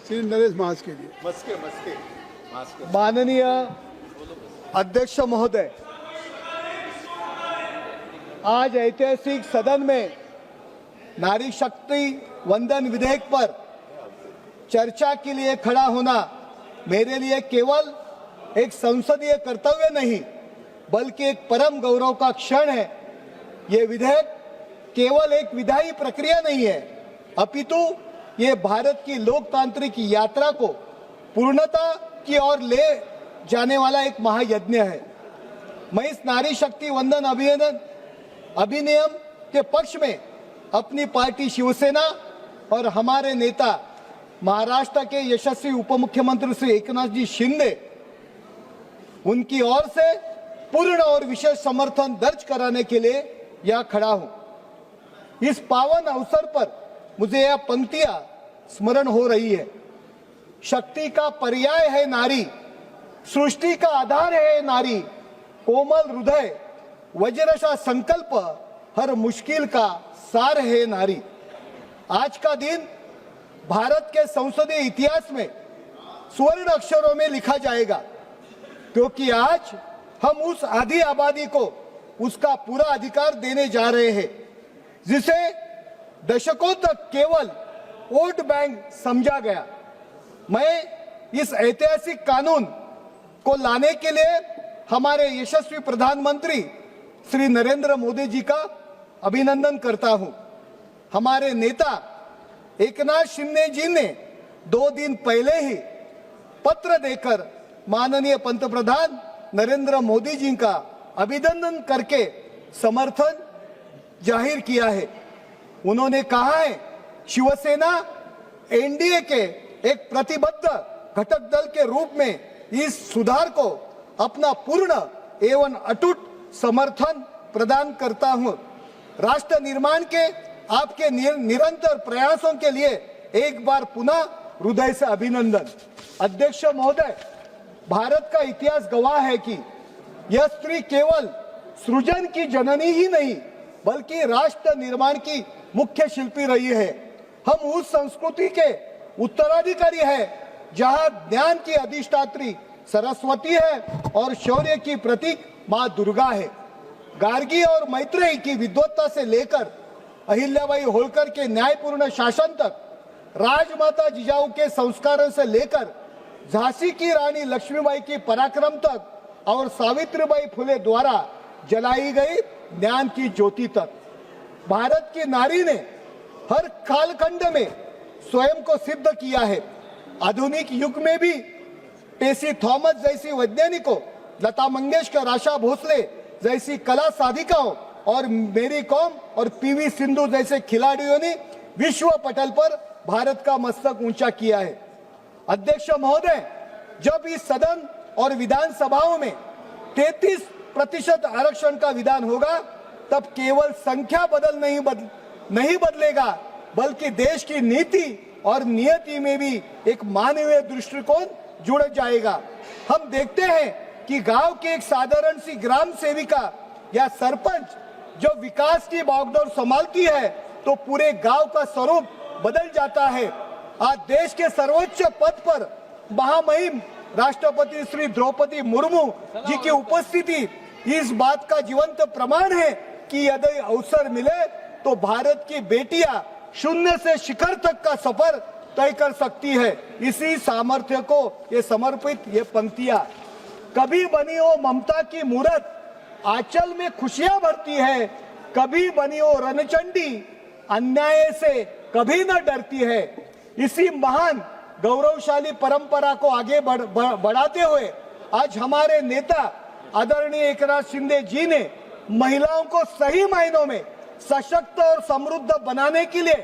श्री नरेश महास के लिए। माननीय अध्यक्ष महोदय, आज ऐतिहासिक सदन में नारी शक्ति वंदन विधेयक पर चर्चा के लिए खड़ा होना मेरे लिए केवल एक संसदीय कर्तव्य नहीं बल्कि एक परम गौरव का क्षण है। ये विधेयक केवल एक विधायी प्रक्रिया नहीं है, अपितु ये भारत की लोकतांत्रिक यात्रा को पूर्णता की ओर ले जाने वाला एक महायज्ञ है। मैं इस नारी शक्ति वंदन अधिनियम के पक्ष में अपनी पार्टी शिवसेना और हमारे नेता महाराष्ट्र के यशस्वी उप मुख्यमंत्री श्री एकनाथ जी शिंदे उनकी ओर से पूर्ण और विशेष समर्थन दर्ज कराने के लिए यहाँ खड़ा हूं। इस पावन अवसर पर मुझे यह पंक्तियां स्मरण हो रही है। शक्ति का पर्याय है नारी, सृष्टि का आधार है नारी, कोमल हृदय वज्रसा संकल्प, हर मुश्किल का सार है नारी। आज का दिन भारत के संसदीय इतिहास में स्वर्ण अक्षरों में लिखा जाएगा, क्योंकि आज हम उस आधी आबादी को उसका पूरा अधिकार देने जा रहे हैं जिसे दशकों तक केवल वोट बैंक समझा गया। मैं इस ऐतिहासिक कानून को लाने के लिए हमारे यशस्वी प्रधानमंत्री श्री नरेंद्र मोदी जी का अभिनंदन करता हूं। हमारे नेता एकनाथ शिंदे जी ने 2 दिन पहले ही पत्र देकर माननीय पंतप्रधान नरेंद्र मोदी जी का अभिनंदन करके समर्थन जाहिर किया है। उन्होंने कहा है, शिवसेना एनडीए के एक प्रतिबद्ध घटक दल के रूप में इस सुधार को अपना पूर्ण एवं अटूट समर्थन प्रदान करता हूं। राष्ट्र निर्माण के आपके निरंतर प्रयासों के लिए एक बार पुनः हृदय से अभिनंदन। अध्यक्ष महोदय, भारत का इतिहास गवाह है कि यह स्त्री केवल सृजन की जननी ही नहीं बल्कि राष्ट्र निर्माण की मुख्य शिल्पी रही है। हम उस संस्कृति के उत्तराधिकारी हैं जहां ज्ञान की अधिष्ठात्री सरस्वती है और शौर्य की प्रतीक मां दुर्गा है। गार्गी और मैत्रेयी की विद्वत्ता से लेकर अहिल्याबाई होलकर के न्यायपूर्ण शासन तक, राजमाता जिजाऊ के संस्कारों से लेकर झांसी की रानी लक्ष्मीबाई की पराक्रम तक और सावित्रीबाई फुले द्वारा जलाई गई ज्ञान की ज्योति तक, भारत की नारी ने हर कालखंड में स्वयं को सिद्ध किया है। आधुनिक युग में भी टेसी थॉमस जैसी वैज्ञानिकों, लता मंगेशकर, आशा भोसले जैसी कला साधिकाओं और मेरी कॉम और पीवी सिंधु जैसे खिलाड़ियों ने विश्व पटल पर भारत का मस्तक ऊंचा किया है। अध्यक्ष महोदय, जब इस सदन और विधानसभाओं में 33% आरक्षण का विधान होगा तब केवल संख्या नहीं बदलेगा बल्कि देश की नीति और नियति में भी एक मानवीय दृष्टिकोण जुड़ जाएगा। हम देखते हैं कि गांव की एक साधारण सी ग्राम सेविका या सरपंच जो विकास की बागडोर संभालती है तो पूरे गांव का स्वरूप बदल जाता है। आज देश के सर्वोच्च पद पर महामहिम राष्ट्रपति श्री द्रौपदी मुर्मू जी की उपस्थिति इस बात का जीवंत प्रमाण है कि यदि अवसर मिले तो भारत की बेटियां शून्य से शिखर तक का सफर तय कर सकती है। इसी सामर्थ्य को ये समर्पित ये पंक्तियां, कभी बनी हो ममता की मूरत आंचल में खुशियां भरती है, कभी बनी हो रणचंडी अन्याय से कभी न डरती है। इसी महान गौरवशाली परंपरा को आगे बढ़ाते हुए आज हमारे नेता आदरणीय एकनाथ शिंदे जी ने महिलाओं को सही मायनों में सशक्त और समृद्ध बनाने के लिए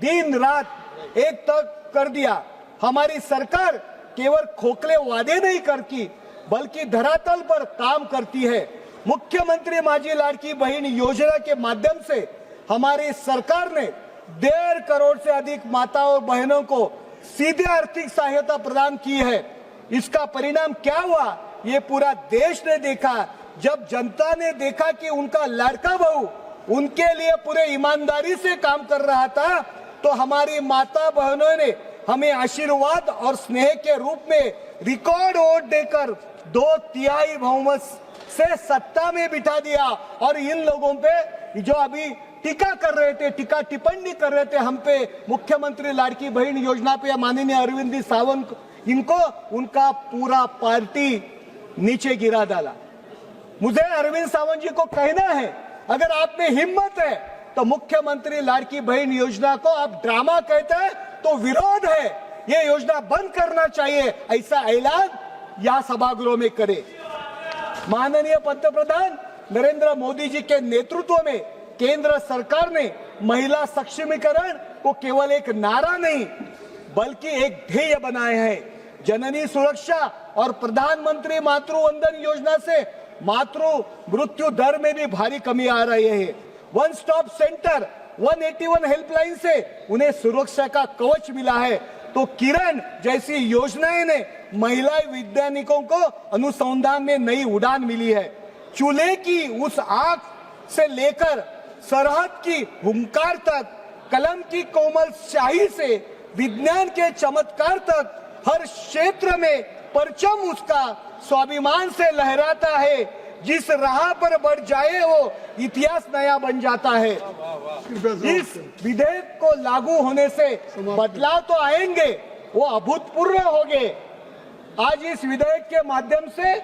दिन रात एक तक कर दिया। हमारी सरकार केवल खोखले वादे नहीं करती बल्कि धरातल पर काम करती है। मुख्यमंत्री माझी लाडकी बहन योजना के माध्यम से हमारी सरकार ने 1.5 करोड़ से अधिक माताओं और बहनों को सीधे आर्थिक सहायता प्रदान की है। इसका परिणाम क्या हुआ ये पूरा देश ने देखा। जब जनता ने देखा कि उनका लड़का बहू उनके लिए पूरे ईमानदारी से काम कर रहा था तो हमारी माता बहनों ने हमें आशीर्वाद और स्नेह के रूप में रिकॉर्ड वोट देकर 2/3 बहुमत से सत्ता में बिठा दिया। और इन लोगों पे जो अभी टीका कर रहे थे, टीका टिप्पणी कर रहे थे हम पे, मुख्यमंत्री लाड़की बहन योजना पे, माननीय अरविंद सावंत, इनको उनका पूरा पार्टी नीचे गिरा डाला। मुझे अरविंद सावंत जी को कहना है, अगर आप में हिम्मत है तो मुख्यमंत्री लाड़की बहन योजना को आप ड्रामा कहते हैं तो विरोध है, ये योजना बंद करना चाहिए, ऐसा ऐलान या सभागृह में करे। माननीय पंतप्रधान नरेंद्र मोदी जी के नेतृत्व में केंद्र सरकार ने महिला सक्षमीकरण को केवल एक नारा नहीं बल्कि एक ध्येय बनाए हैं। जननी सुरक्षा और प्रधानमंत्री मातृ वंदन योजना से मातृ मृत्यु दर में भी भारी कमी आ रही है। वन स्टॉप सेंटर 181 हेल्पलाइन से उन्हें सुरक्षा का कवच मिला है। तो किरण जैसी योजनाएं ने महिला वैज्ञानिकों को अनुसंधान में नई उड़ान मिली है। चूल्हे की उस आग से लेकर सरहद की हुंकार तक, कलम की कोमल स्याही से विज्ञान के चमत्कार तक, हर क्षेत्र में परचम उसका स्वाभिमान से लहराता है। जिस राह पर बढ़ जाए वो इतिहास नया बन जाता है। इस विधेयक को लागू होने से बदलाव तो आएंगे, वो अभूतपूर्व होंगे। आज इस विधेयक के माध्यम से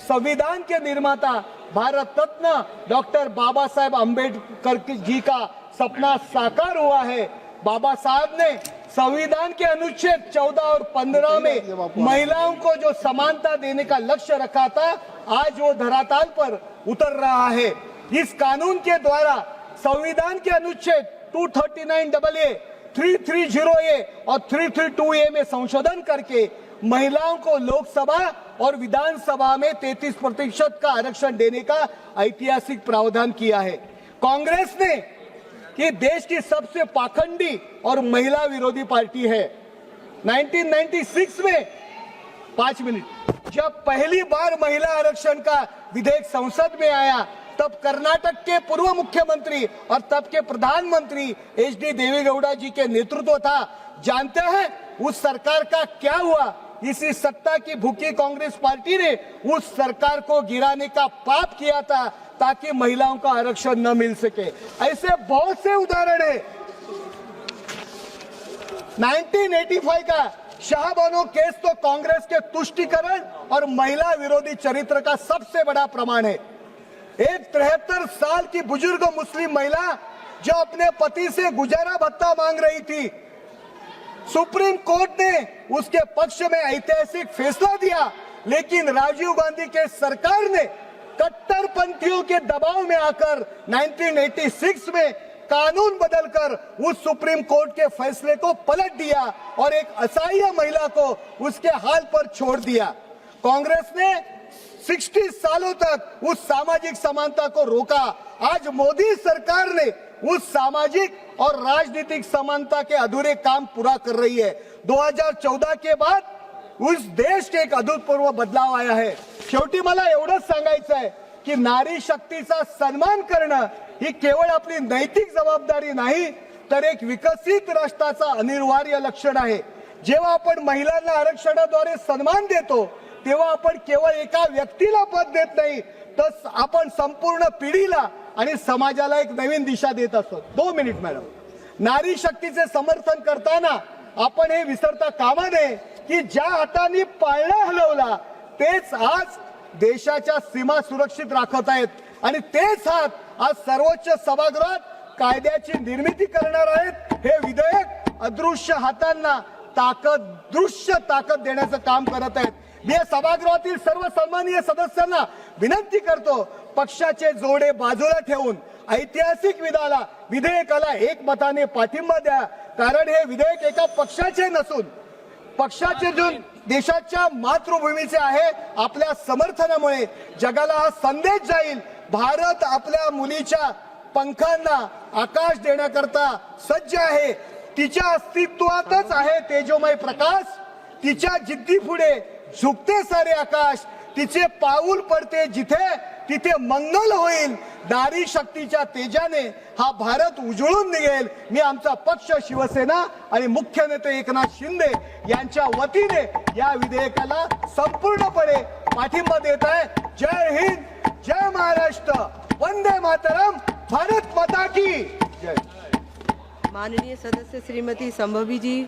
संविधान के निर्माता भारत रत्न डॉक्टर बाबा साहेब अम्बेडकर जी का सपना साकार हुआ है। बाबा साहब ने संविधान के अनुच्छेद 14 और 15 में महिलाओं को जो समानता देने का लक्ष्य रखा था, आज वो धरातल पर उतर रहा है। इस कानून के द्वारा संविधान के अनुच्छेद 239AA, 330A और 332A में संशोधन करके महिलाओं को लोकसभा और विधानसभा में 33% का आरक्षण देने का ऐतिहासिक प्रावधान किया है। कांग्रेस ने ये देश की सबसे पाखंडी और महिला विरोधी पार्टी है। 1996 में 5 मिनट जब पहली बार महिला आरक्षण का विधेयक संसद में आया, तब कर्नाटक के पूर्व मुख्यमंत्री और तब के प्रधानमंत्री HD देवेगौड़ा जी के नेतृत्व था। जानते हैं उस सरकार का क्या हुआ? इसी सत्ता की भूखी कांग्रेस पार्टी ने उस सरकार को गिराने का पाप किया था ताकि महिलाओं का आरक्षण न मिल सके। ऐसे बहुत से उदाहरण है। 1985 का शाहबानो केस तो कांग्रेस के तुष्टीकरण और महिला विरोधी चरित्र का सबसे बड़ा प्रमाण है। एक 73 साल की बुजुर्ग मुस्लिम महिला जो अपने पति से गुजारा भत्ता मांग रही थी, सुप्रीम कोर्ट ने उसके पक्ष में ऐतिहासिक फैसला दिया, लेकिन राजीव गांधी के सरकार ने कट्टरपंथियों के दबाव में आकर 1986 में कानून बदलकर उस सुप्रीम कोर्ट के फैसले को पलट दिया और एक असहाय महिला को उसके हाल पर छोड़ दिया। कांग्रेस ने 60 सालों तक उस सामाजिक समानता को रोका। आज मोदी सरकार ने उस सामाजिक और राजनीतिक समानता के अधूरे काम पूरा कर रही है। 2014 के बाद उस देश के एक अभूतपूर्व बदलाव आया है। शेवटी मला एवढंच सांगायचं आहे की नारी शक्तीचा सन्मान करणं ही केवळ आपली नैतिक जबाबदारी नाही, तर एक विकसित राष्ट्राचा अनिवार्य लक्षण आहे। जेव्हा आपण महिलांना आरक्षणाद्वारे सन्मान देतो, तेव्हा आपण केवळ एका व्यक्तीला पद देत नाही, तर आपण संपूर्ण पिढीला आणि समाजाला एक नवीन दिशा देत असतो। 2 मिनिट मॅडम। नारी शक्तीचे समर्थन करताना आपण हे विसरता कामा नये की ज्या हाताने पाळणा हलवला तेच आज देशाच्या सीमा सुरक्षित राखत आहेत आणि तेच हात आज सर्वोच्च सभागृहात कायद्याची निर्मिती करणार आहेत। हे विधेयक अदृश्य हातांना दृश्य ताकद देण्याचं काम करत आहेत। मी या सभागृहातील सर्व सन्माननीय सदस्यांना विनंती करतो, पक्षाचे जोडे बाजूला ठेवून ऐतिहासिक विधेयकाला एकमताने पाठिंबा द्या, कारण हे विधेयक एका पक्षाचे नसून पक्षाचे जो देशाच्या मातृभूमीचे आहे। आपल्या समर्थनामुळे जगाला हा संदेश जाईल, भारत आपल्या मुलीच्या पंखांना आकाश देण्याकरता सज्ज आहे। तिच्या अस्तित्वातच आहे तेजोमय प्रकाश, तिच्या जिद्दी पुढे झुकते सारे आकाश, तिचे पाऊल पडते जिथे तिथे मंगल होईल। नारी शक्तीच्या तेजाने हा भारत उजळून निघेल. मी आमचा पक्ष शिवसेना आणि मुख्य नेते एकनाथ शिंदे यांच्या वतीने या विधेयकाला संपूर्णपणे पाठिंबा देत आहे. जय हिंद, जय महाराष्ट्र, वंदे मातरम, भारत माता की जय. माननीय सदस्य श्रीमती संभवी जी.